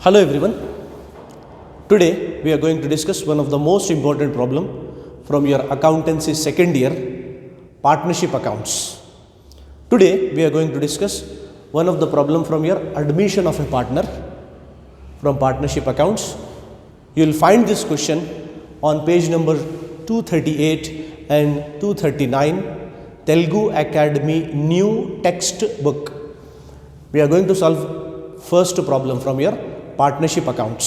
Hello everyone. Today we are going to discuss one of the most important problem from your accountancy second year, partnership accounts. Today we are going to discuss one of the problem from your admission of a partner from partnership accounts. You will find this question on page number 238 and 239, Telugu Academy new textbook. We are going to solve first problem from your partnership accounts.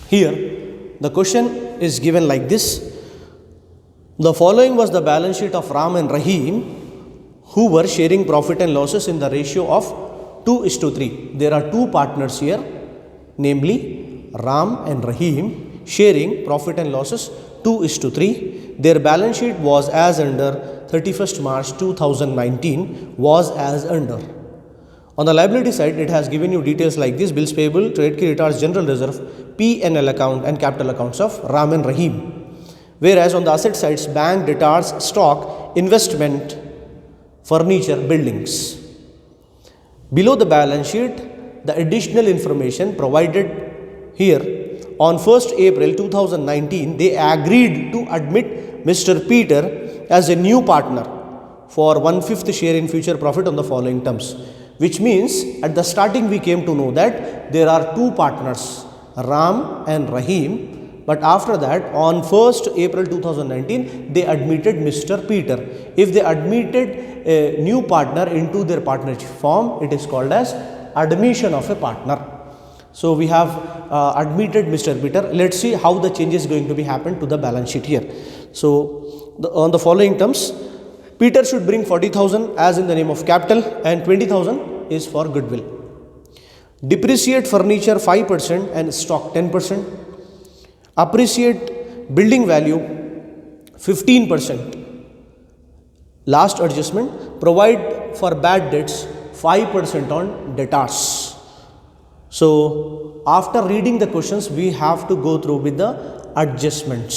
Here the question is given like this. The following was the balance sheet of Ram and Rahim, who were sharing profit and losses in the ratio of 2:3. There are two partners here, namely Ram and Rahim, sharing profit and losses 2:3. Their balance sheet was as under 31st March 2019 was as under. On the liability side, it has given you details like this: bills payable, trade creditors, general reserve, P&L account and capital accounts of Ram and Rahim. Whereas on the asset sides, bank, debtors, stock, investment, furniture, buildings. Below the balance sheet, the additional information provided here: on 1st April 2019, they agreed to admit Mr. Peter as a new partner for 1/5 share in future profit on the following terms. Which means at the starting we came to know that there are two partners, Ram and Rahim, but after that on 1st April 2019 they admitted Mr. Peter. If they admitted a new partner into their partnership form, it is called as admission of a partner. So we have admitted Mr. Peter. Let's see how the change is going to be happen to the balance sheet here. So on the following terms, Peter should bring 40,000 as in the name of capital and 20,000 is for goodwill. Depreciate furniture 5% and stock 10%. Appreciate building value 15%. Last adjustment, provide for bad debts 5% on debtors. So after reading the questions, we have to go through with the adjustments.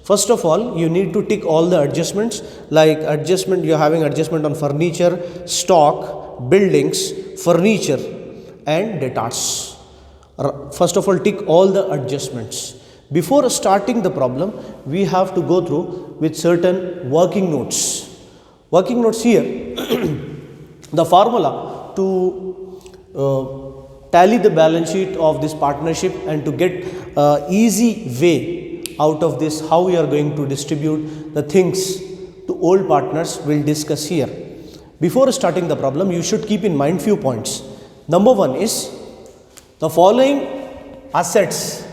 First of all, you need to tick all the adjustments, like adjustment, you are having adjustment on furniture, stock, buildings, furniture and debtors. First of all, tick all the adjustments. Before starting the problem, we have to go through with certain working notes. Working notes here, the formula to tally the balance sheet of this partnership and to get easy way out of this, how we are going to distribute the things to old partners, will discuss here. Before starting the problem, you should keep in mind few points. Number one is, the following assets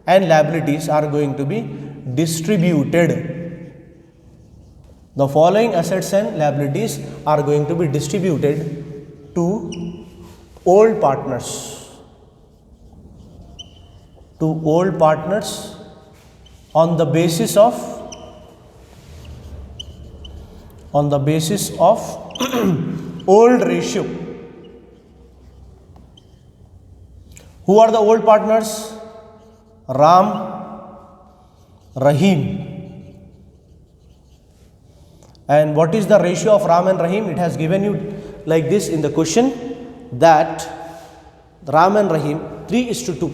and liabilities are going to be distributed. The following assets and liabilities are going to be distributed to old partners. To old partners on the basis of old ratio. Who are the old partners? Ram, Rahim. And what is the ratio of Ram and Rahim? It has given you like this in the question, that Ram and Rahim 3:2.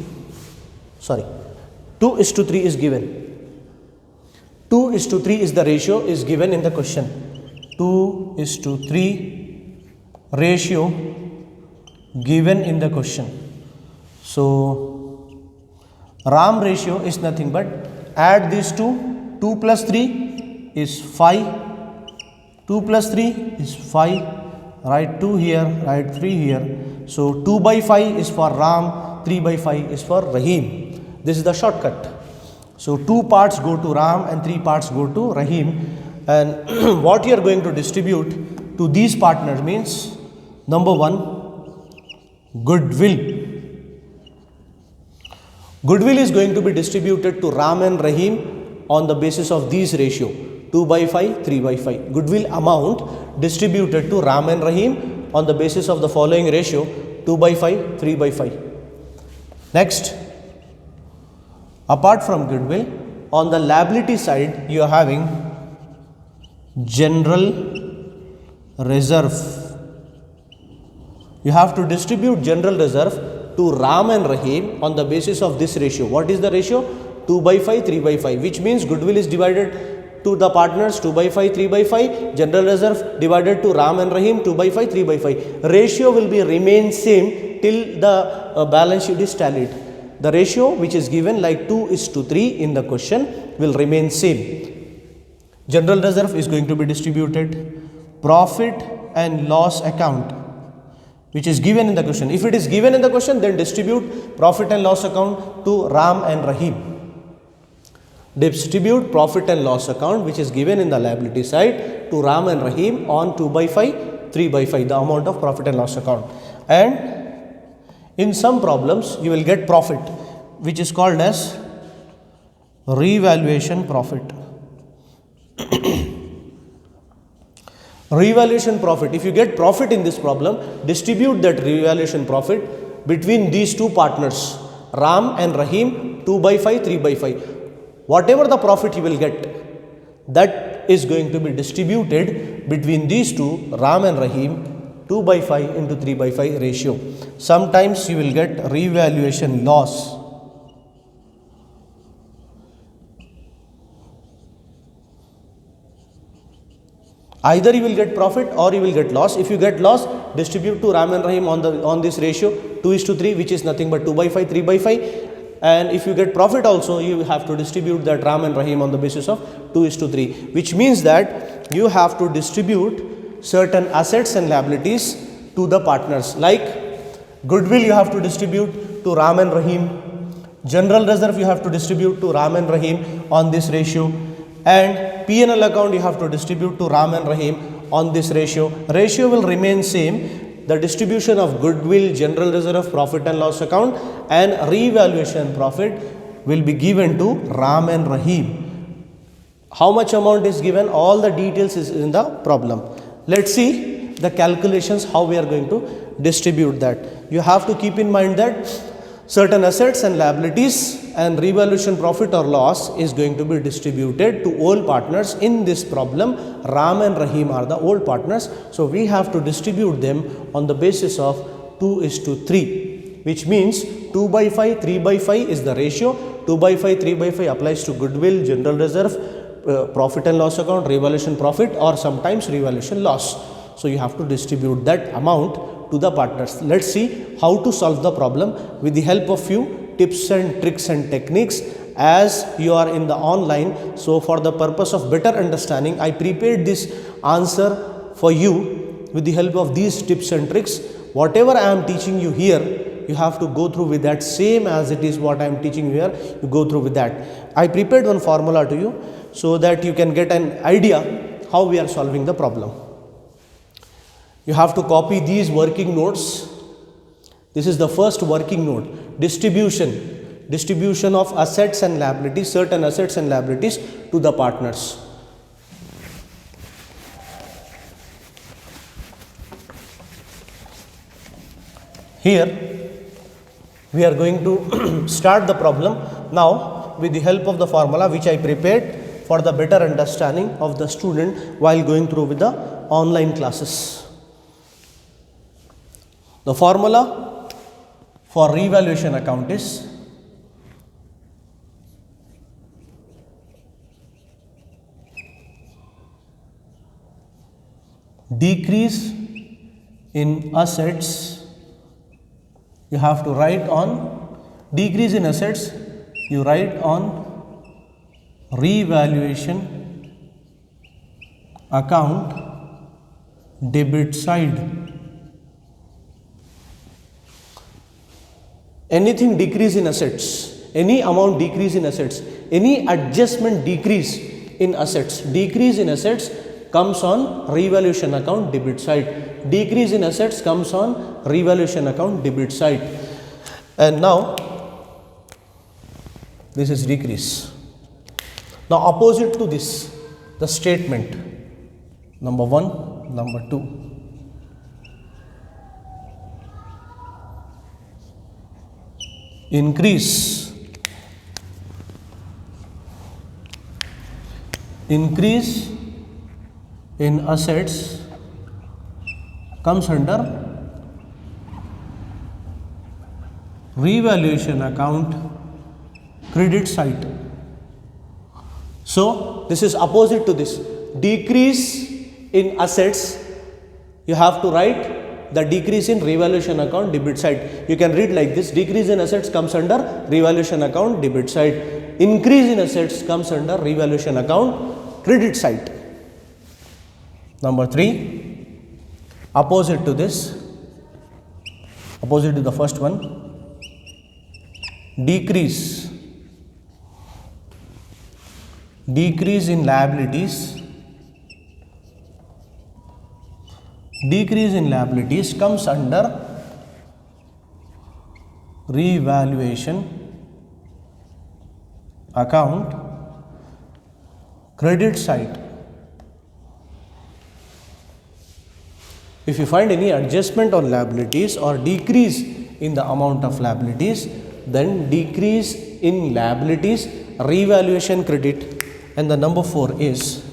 2:3 is given. 2:3 is the ratio is given in the question. 2:3 ratio given in the question. So Ram ratio is nothing but add these two. 2 plus 3 is 5. 2 plus 3 is 5. Write 2 here, write 3 here. So 2/5 is for Ram, 3/5 is for Rahim. This is the shortcut. So 2 parts go to Ram and 3 parts go to Rahim. And what you are going to distribute to these partners means, number one, goodwill. Goodwill is going to be distributed to Ram and Rahim on the basis of these ratio, 2/5, 3/5. Goodwill amount distributed to Ram and Rahim on the basis of the following ratio, 2/5, 3/5. Next, apart from goodwill, on the liability side, you are having general reserve You have to distribute general reserve to Ram and Rahim on the basis of this ratio. What is the ratio? 2 by 5, 3 by 5, which means goodwill is divided to the partners 2 by 5, 3 by 5, general reserve divided to Ram and Rahim 2 by 5, 3 by 5. Ratio will be remain same till the balance sheet is tallied. The ratio which is given like 2:3 in the question will remain same. General reserve is going to be distributed. Profit and loss account, which is given in the question. If it is given in the question, then distribute profit and loss account to Ram and Rahim. Distribute profit and loss account, which is given in the liability side, to Ram and Rahim on 2 by 5, 3 by 5, the amount of profit and loss account. And in some problems, you will get profit, which is called as revaluation profit. Revaluation profit. If you get profit in this problem, distribute that revaluation profit between these two partners, Ram and Rahim, 2 by 5, 3 by 5. Whatever the profit you will get, that is going to be distributed between these two, Ram and Rahim, 2 by 5 into 3 by 5 ratio. Sometimes you will get revaluation loss. Either you will get profit or you will get loss. If you get loss, distribute to Ram and Rahim on this ratio 2:3, which is nothing but 2 by 5, 3 by 5. And if you get profit also, you have to distribute that Ram and Rahim on the basis of 2:3, which means that you have to distribute certain assets and liabilities to the partners. Like goodwill you have to distribute to Ram and Rahim. General reserve you have to distribute to Ram and Rahim on this ratio. And P&L account you have to distribute to Ram and Rahim on this ratio. Ratio will remain same. The distribution of goodwill, general reserve, profit and loss account and revaluation profit will be given to Ram and Rahim. How much amount is given? All the details is in the problem. Let's see the calculations, how we are going to distribute that. You have to keep in mind that certain assets and liabilities and revaluation profit or loss is going to be distributed to all partners. In this problem, Ram and Rahim are the old partners. So we have to distribute them on the basis of 2:3, which means 2 by 5, 3 by 5 is the ratio. 2 by 5, 3 by 5 applies to goodwill, general reserve, profit and loss account, revaluation profit or sometimes revaluation loss. So you have to distribute that amount to the partners. Let's see how to solve the problem with the help of few tips and tricks and techniques as you are in the online. So for the purpose of better understanding, I prepared this answer for you with the help of these tips and tricks. Whatever I am teaching you here, you have to go through with that, same as it is what I am teaching you here, you go through with that. I prepared one formula to you so that you can get an idea how we are solving the problem. You have to copy these working notes. This is the first working note. Distribution of assets and liabilities, certain assets and liabilities to the partners. Here we are going to start the problem now with the help of the formula which I prepared for the better understanding of the student while going through with the online classes. The formula for revaluation account is decrease in assets. You have to write on decrease in assets, you write on revaluation account debit side. Anything decrease in assets, any amount decrease in assets, any adjustment decrease in assets, comes on revaluation account debit side. Decrease in assets comes on revaluation account debit side. And now this is decrease. Now opposite to this, the statement number 1, number 2. Increase in assets comes under revaluation account, credit side. So this is opposite to this. Decrease in assets, you have to write the decrease in revaluation account, debit side. You can read like this: decrease in assets comes under revaluation account, debit side. Increase in assets comes under revaluation account, credit side. Number 3, opposite to this, opposite to the first one, decrease in liabilities. Decrease in liabilities comes under revaluation account, credit side. If you find any adjustment on liabilities or decrease in the amount of liabilities, then decrease in liabilities, revaluation credit. And the number 4 is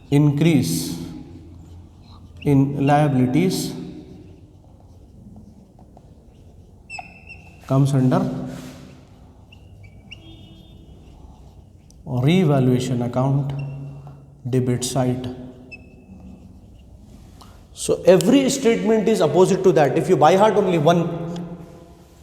increase in liabilities comes under revaluation account, debit side. So every statement is opposite to that. If you by heart only one,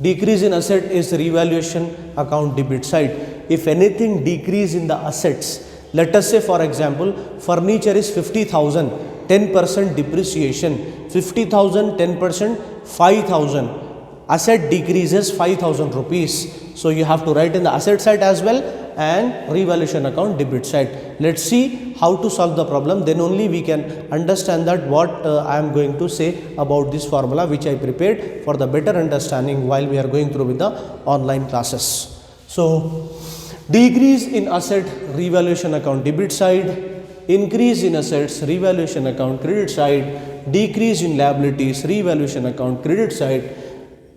decrease in asset is revaluation account, debit side. If anything decrease in the assets, let us say for example, furniture is 50,000, 10% depreciation, 50,000, 10%, 5,000. Asset decreases 5,000 rupees. So you have to write in the asset side as well and revaluation account, debit side. Let's see how to solve the problem, then only we can understand that what I am going to say about this formula which I prepared for the better understanding while we are going through with the online classes. So decrease in asset, revaluation account, debit side. Increase in assets, revaluation account, credit side. Decrease in liabilities, revaluation account, credit side.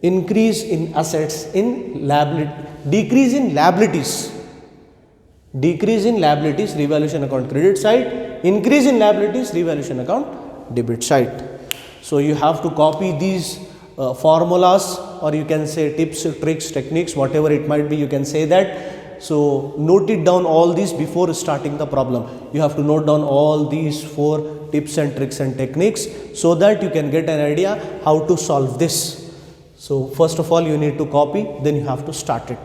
Increase in assets, decrease in liabilities. Decrease in liabilities, revaluation account, credit side. Increase in liabilities, revaluation account, debit side. So you have to copy these formulas, or you can say tips, tricks, techniques, whatever it might be, you can say that. So note it down all these before starting the problem. You have to note down all these 4 tips and tricks and techniques so that you can get an idea how to solve this. So first of all you need to copy, then you have to start it.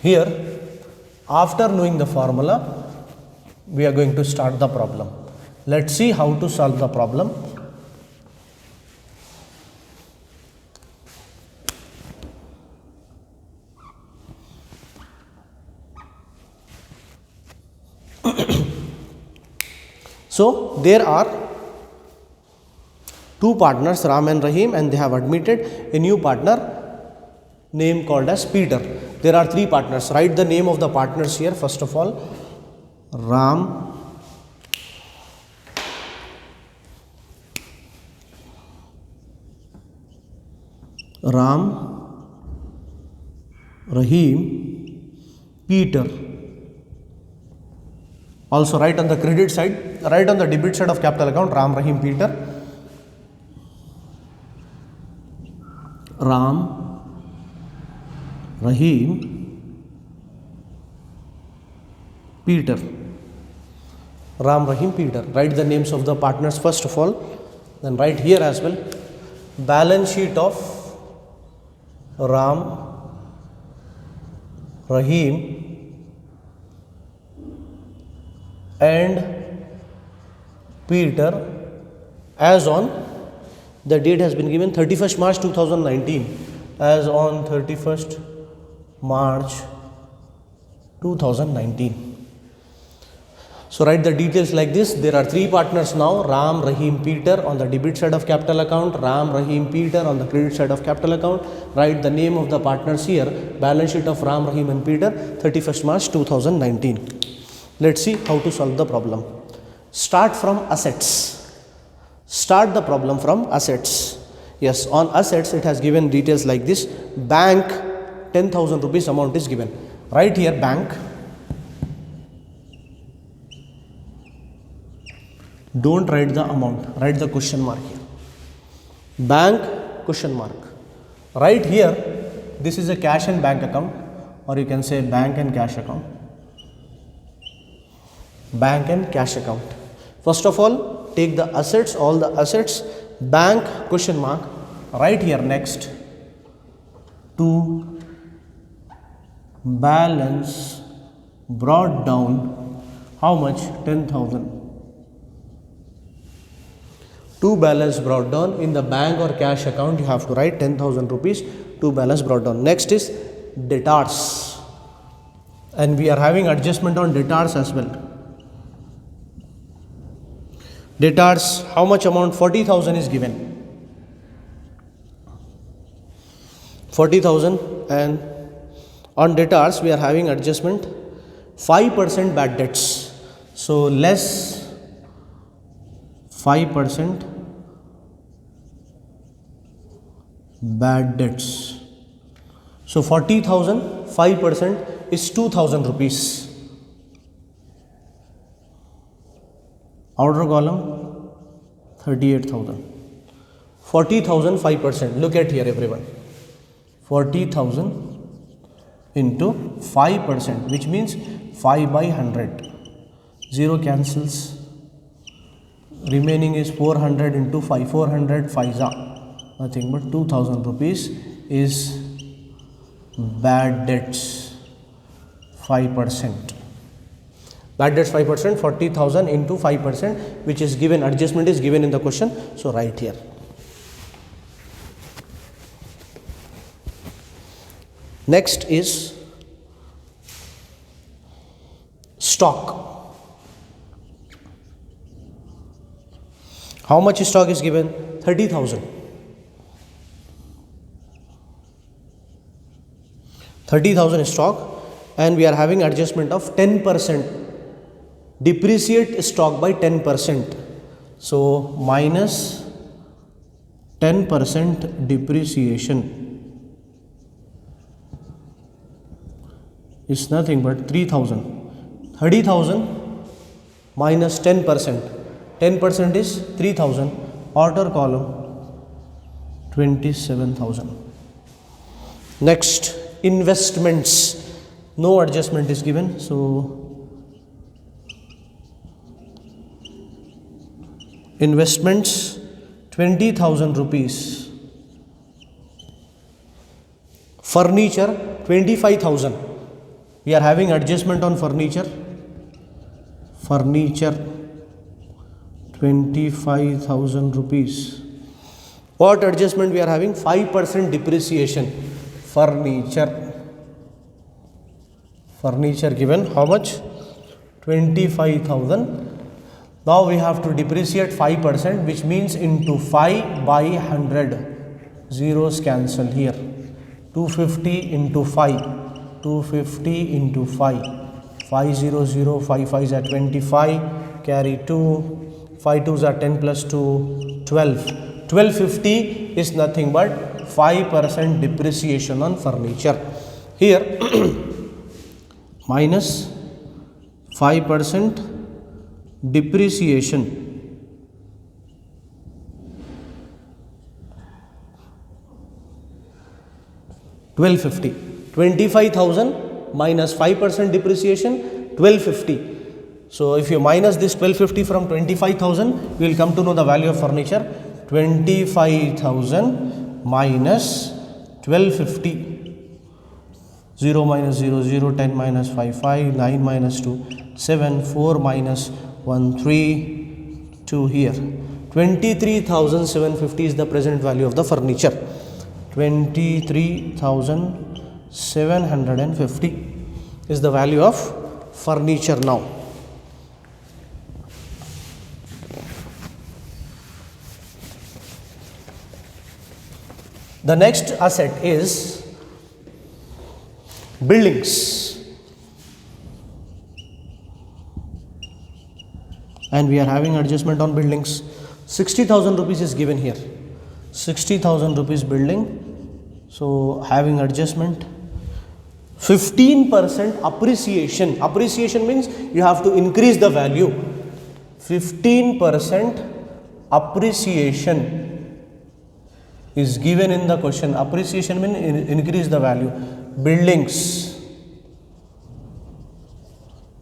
Here, after knowing the formula, we are going to start the problem. Let's see how to solve the problem. So there are 2 partners, Ram and Rahim, and they have admitted a new partner name called as Peter. There are 3 partners. Write the name of the partners here. First of all, Ram, Rahim, Peter. Also write on the credit side, write on the debit side of capital account, Ram, Rahim, Peter. Ram, Rahim, Peter. Ram, Rahim, Peter. Write the names of the partners first of all, then write here as well. Balance sheet of Ram, Rahim and Peter as on, the date has been given 31st March 2019, as on 31st March 2019. So write the details like this. There are 3 partners now, Ram, Rahim, Peter on the debit side of capital account, Ram, Rahim, Peter on the credit side of capital account. Write the name of the partners here, balance sheet of Ram, Rahim and Peter, 31st March 2019. Let's see how to solve the problem. Start from assets. Start the problem from assets. Yes, on assets it has given details like this. Bank 10,000 rupees amount is given. Right here bank. Don't write the amount, write the question mark here. Bank question mark. Right here, this is a cash and bank account, or you can say bank and cash account. Bank and cash account. First of all, take the assets, all the assets, bank question mark. Right here next, to balance brought down, how much? 10,000. To balance brought down in the bank or cash account, you have to write 10,000 rupees to balance brought down. Next is debtors, and we are having adjustment on debtors as well. Debtors, how much amount? 40,000 is given. 40,000, and on debtors we are having adjustment 5% bad debts. So less 5% bad debts. So 40,000, 5% is 2,000 rupees. Outer column 38,000. 40,000, 5%. Look at here everyone. 40,000 into 5%, which means 5 by 100. 0 cancels. Remaining is 400 into 5. 400 5 are nothing but 2,000 rupees is bad debts 5%. Bad debts 5%, 40,000 into 5%, which is given, adjustment is given in the question. So write here. Next is stock. How much stock is given? 30,000. 30,000 stock, and we are having adjustment of 10%. Depreciate stock by 10%. So minus 10% depreciation is nothing but 3,000. 30,000 minus 10%. 10% is 3,000. Outer column 27,000. Next, investments. No adjustment is given. So investments 20,000 rupees. Furniture 25,000. We are having adjustment on furniture. Furniture 25,000 rupees. What adjustment we are having? 5% depreciation. Furniture. Furniture given how much? 25,000. Now we have to depreciate 5%, which means into 5 by 100. Zeros cancel here. 250 into 5. 250 into 5. 500, 5 5s are 25. Carry 2. 5 2s are 10 plus 2, 12. 1250 is nothing but 5% depreciation on furniture. Here minus 5% depreciation. 1250. 25,000 minus 5% depreciation, 1250. So if you minus this 1250 from 25,000, we will come to know the value of furniture. 25,000 minus 1250. 0 minus 0, 0, 10 minus 5, 5, 9 minus 2, 7, 4 minus 1, 3, 2 here. 23,750 is the present value of the furniture. 23,750 is the value of furniture now. The next asset is buildings, and we are having adjustment on buildings. 60,000 rupees is given here. 60,000 rupees building, so having adjustment 15% appreciation. Appreciation means you have to increase the value. 15% appreciation is given in the question. Appreciation means increase the value. Buildings.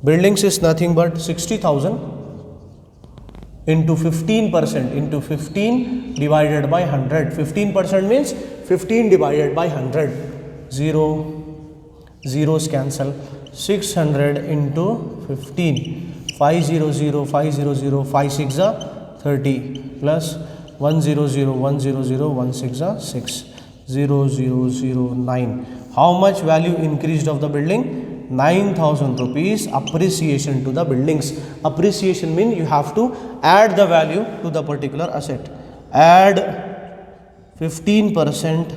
Buildings is nothing but 60,000 into 15% into 15 divided by 100. 15% means 15 divided by 100. 0 zeros cancel. 600 into 15. 500 500 5 6 are 30 plus 100 100 16 are 6 0009. How much value increased of the building? 9,000 rupees appreciation to the buildings. Appreciation means you have to add the value to the particular asset. Add 15%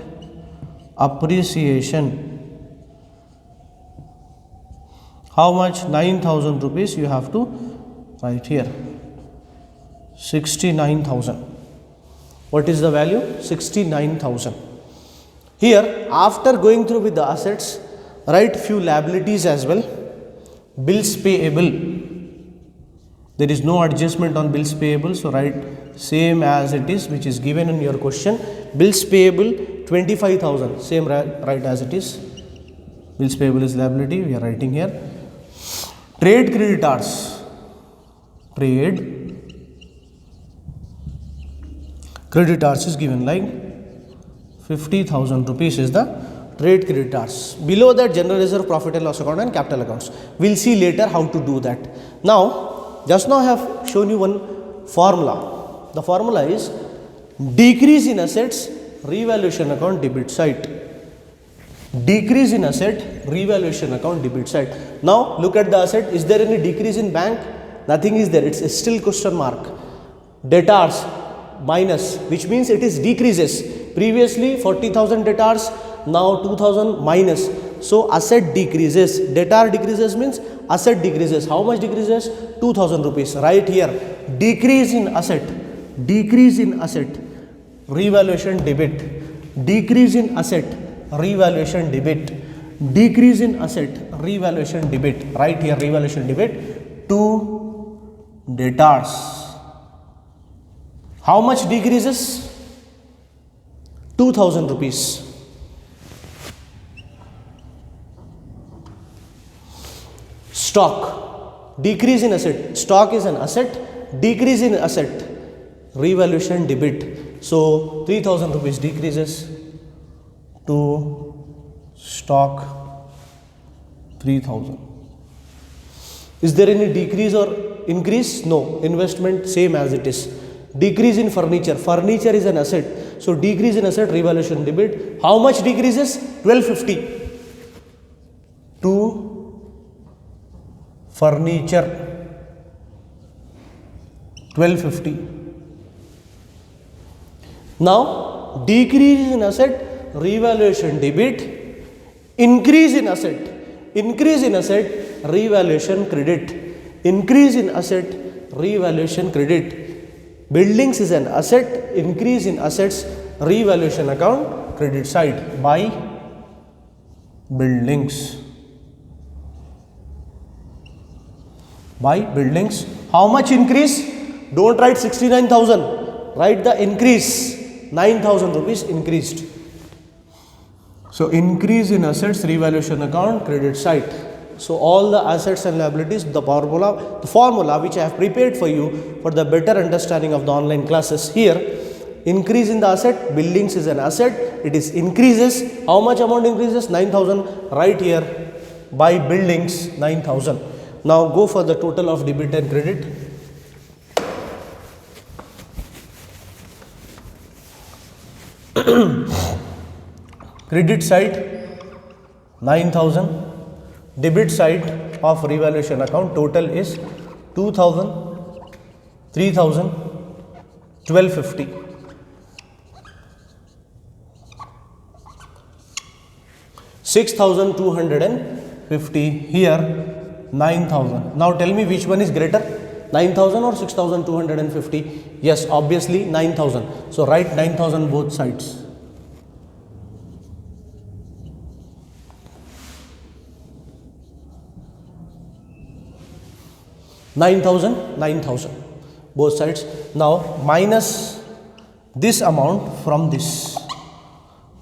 appreciation. How much? 9,000 rupees you have to write here. 69,000. What is the value? 69,000. Here, after going through with the assets, write few liabilities as well. Bills payable. There is no adjustment on bills payable, so write same as it is, which is given in your question. Bills payable 25,000. Same write as it is. Bills payable is liability. We are writing here. Trade creditors. Trade creditors is given like 50,000 rupees is the trade creditors. Below that, general reserve, profit and loss account and capital accounts. We'll see later how to do that. Now, just now I have shown you one formula. The formula is decrease in assets, revaluation account, debit side. Decrease in asset, revaluation account, debit side. Now, look at the asset. Is there any decrease in bank? Nothing is there. It's still question mark. Debtors minus, which means it is decreases. Previously 40,000 debtors, now 2,000 minus. So asset decreases. Debtor decreases means asset decreases. How much decreases? 2,000 rupees. Right here. Decrease in asset. Decrease in asset. Revaluation debit. Decrease in asset. Revaluation debit. Decrease in asset. Revaluation debit. Right here. Revaluation debit to debtors. How much decreases? 2,000 rupees. Stock. Decrease in asset. Stock is an asset. Decrease in asset. Revaluation debit. So 3,000 rupees decreases to stock 3,000. Is there any decrease or increase? No. Investment same as it is. Decrease in furniture. Furniture is an asset. So decrease in asset, revaluation debit. How much decreases? 1250 to furniture. 1250. Now decrease in asset, revaluation debit. Increase in asset. Increase in asset, revaluation credit. Increase in asset, revaluation credit. Buildings is an asset. Increase in assets, revaluation account, credit side by buildings. By buildings. How much increase? Don't write 69,000. Write the increase. 9,000 rupees increased. So increase in assets, revaluation account, credit side. So all the assets and liabilities, the formula which I have prepared for you for the better understanding of the online classes here. Increase in the asset, buildings is an asset, it is increases. How much amount increases? 9,000. Right here by buildings 9,000. Now go for the total of debit and credit. Credit side 9,000. Debit side of revaluation account total is 2,000, 3,000, 1250. $6,250 here 9,000. Now tell me which one is greater, 9,000 or 6,250? Yes, obviously 9,000. So write 9,000 both sides. 9,000 both sides. Now minus this amount from this.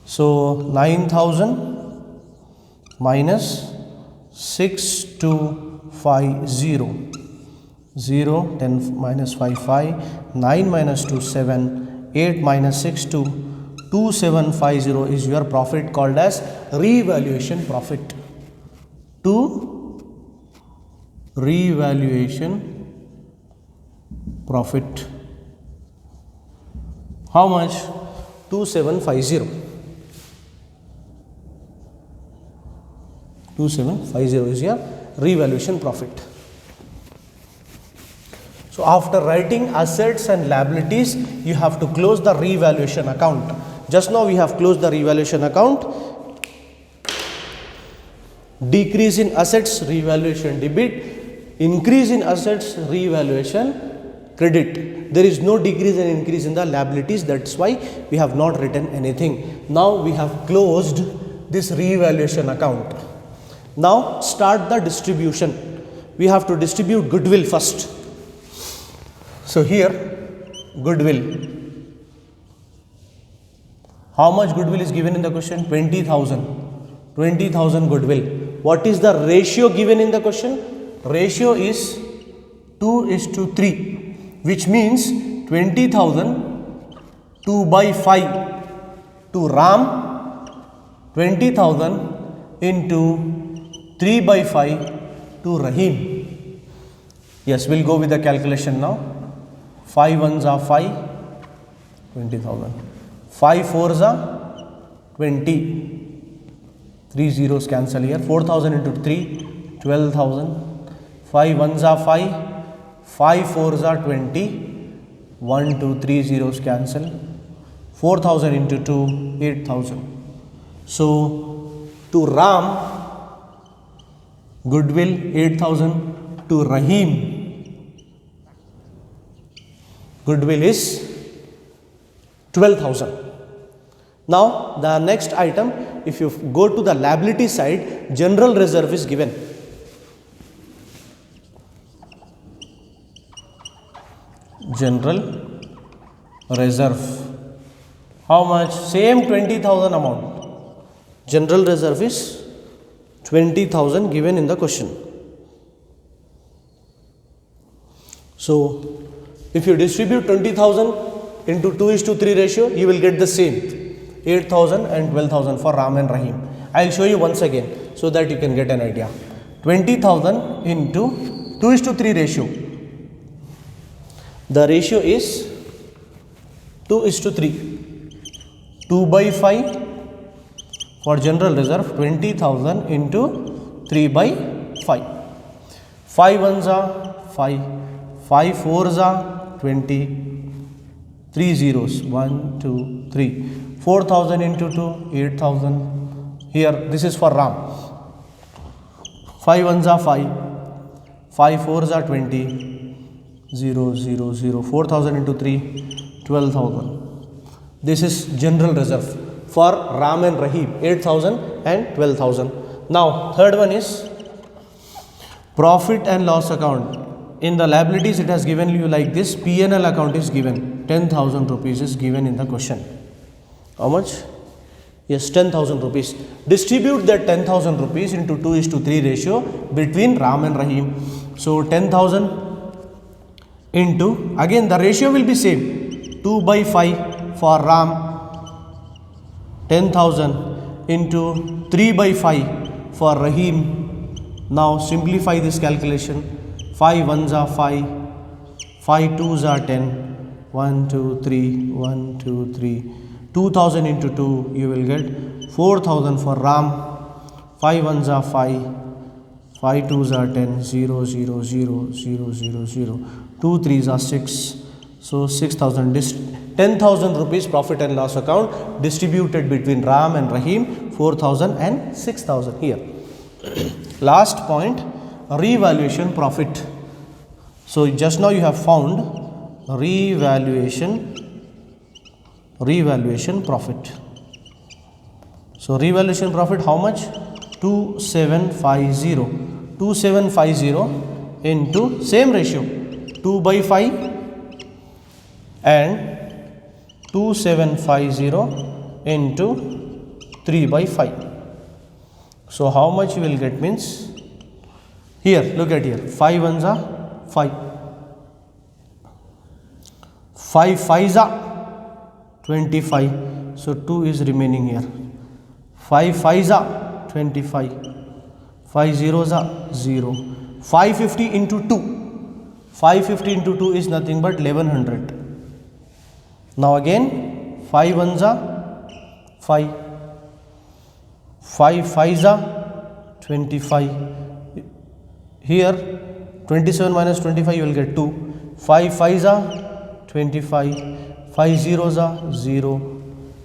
So 9,000 minus 6250. 0, 10 minus 5, 5, 9 minus 2, 7, 8 minus 6, 2, 2750 is your profit, called as revaluation profit. To revaluation profit. How much? 2750. 2750 is your revaluation profit. So after writing assets and liabilities, you have to close the revaluation account. Just now we have closed the revaluation account. Decrease in assets, revaluation debit. Increase in assets, revaluation credit. There is no decrease and increase in the liabilities. That's why we have not written anything. Now we have closed this revaluation account. Now start the distribution. We have to distribute goodwill first. So here goodwill. How much goodwill is given in the question? 20,000. 20,000 goodwill. What is the ratio given in the question? Ratio is 2:3, which means 20,000 2/5 to Ram, 20,000 into 3/5 to Rahim. Yes, we'll go with the calculation now. 5 ones are 5, 20,000. 5 fours are 20. 3 zeros cancel here. 4,000 into 3, 12,000. 5 ones are 5, 5 fours are 20. 1, 2, 3 zeros cancel. 4,000 into 2, 8,000. So to Ram, goodwill 8,000. To Rahim, goodwill is 12,000. Now the next item, if you go to the liability side, general reserve is given. General reserve. How much? Same 20,000 amount. General reserve is 20,000 given in the question. So if you distribute 20,000 into 2:3 ratio, you will get the same 8,000 and 12,000 for Ram and Rahim. I will show you once again so that you can get an idea. 20,000 into 2:3 ratio. The ratio is 2:3. 2/5 for general reserve. 20,000 into 3/5. 5 ones are 5. 5 fours are 20. 3 zeros. 1, 2, 3. 4,000 into 2, 8,000. Here this is for Ram. 5 ones are 5. 5 fours are 20. 0, 0, 0. 4,000 into 3, 12,000. This is general reserve for Ram and Rahim, 8,000 and 12,000. Now third one is profit and loss account. In the liabilities it has given you like this. P&L account is given. 10,000 rupees is given in the question. How much? Yes, 10,000 rupees. Distribute that 10,000 rupees into 2:3 ratio between Ram and Rahim. So 10,000 into, again the ratio will be same, 2/5 for Ram. 10,000 into 3/5 for Rahim. Now simplify this calculation. 5 ones are 5, 5 twos are 10, 1, 2, 3, 1, 2, 3. 2,000 into 2, you will get 4,000 for Ram. 5 ones are 5, 5 twos are 10, 0, 0, 0, 0, 0, 0. 2 threes are 6. So 6,000. 10,000 rupees profit and loss account distributed between Ram and Rahim. 4,000 and 6,000 here. Last point, revaluation profit. So just now you have found revaluation profit. So revaluation profit how much? 2750. 2750 into same ratio 2 by 5 and 2750 into 3 by 5. So how much you will get means, here look at here, 5 ones are 5, 5 5s are 25, so 2 is remaining here, 5 5s are 25, 5 zeros are 0, 550 into 2, 550 into 2 is nothing but 1100. Now again 5 ones are 5, 5 5s are 25, here 27 minus 25 you will get 2, 5 5s are 25, 5 zeros are 0,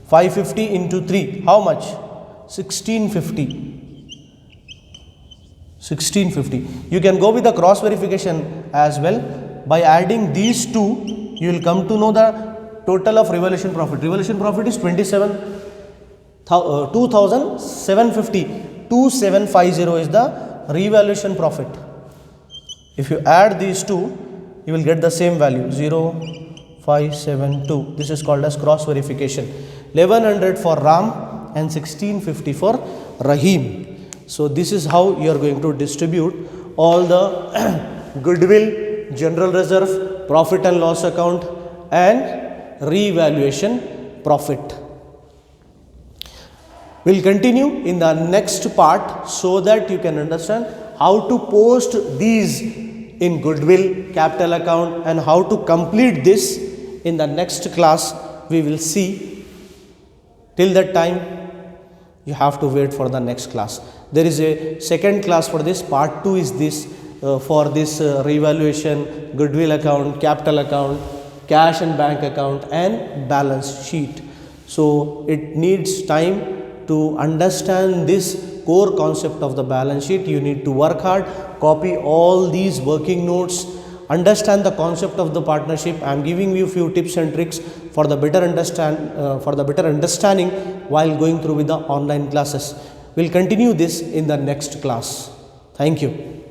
550 into 3, how much? 1650. 1650. You can go with the cross verification as well. By adding these two, you will come to know the total of revaluation profit. Revaluation profit is 2750. 2750 is the revaluation profit. If you add these two, you will get the same value 0572. This is called as cross verification. 1100 for Ram and 1650 for Rahim. So this is how you are going to distribute all the goodwill, general reserve, profit and loss account and revaluation profit. We will continue in the next part so that you can understand how to post these in goodwill, capital account and how to complete this in the next class. We will see. Till that time, you have to wait for the next class. There is a second class for this. Part 2 is this for this revaluation, goodwill account, capital account, cash and bank account and balance sheet. So it needs time to understand this core concept of the balance sheet. You need to work hard, copy all these working notes, understand the concept of the partnership. I am giving you few tips and tricks for the better understanding while going through with the online classes. We'll continue this in the next class. Thank you.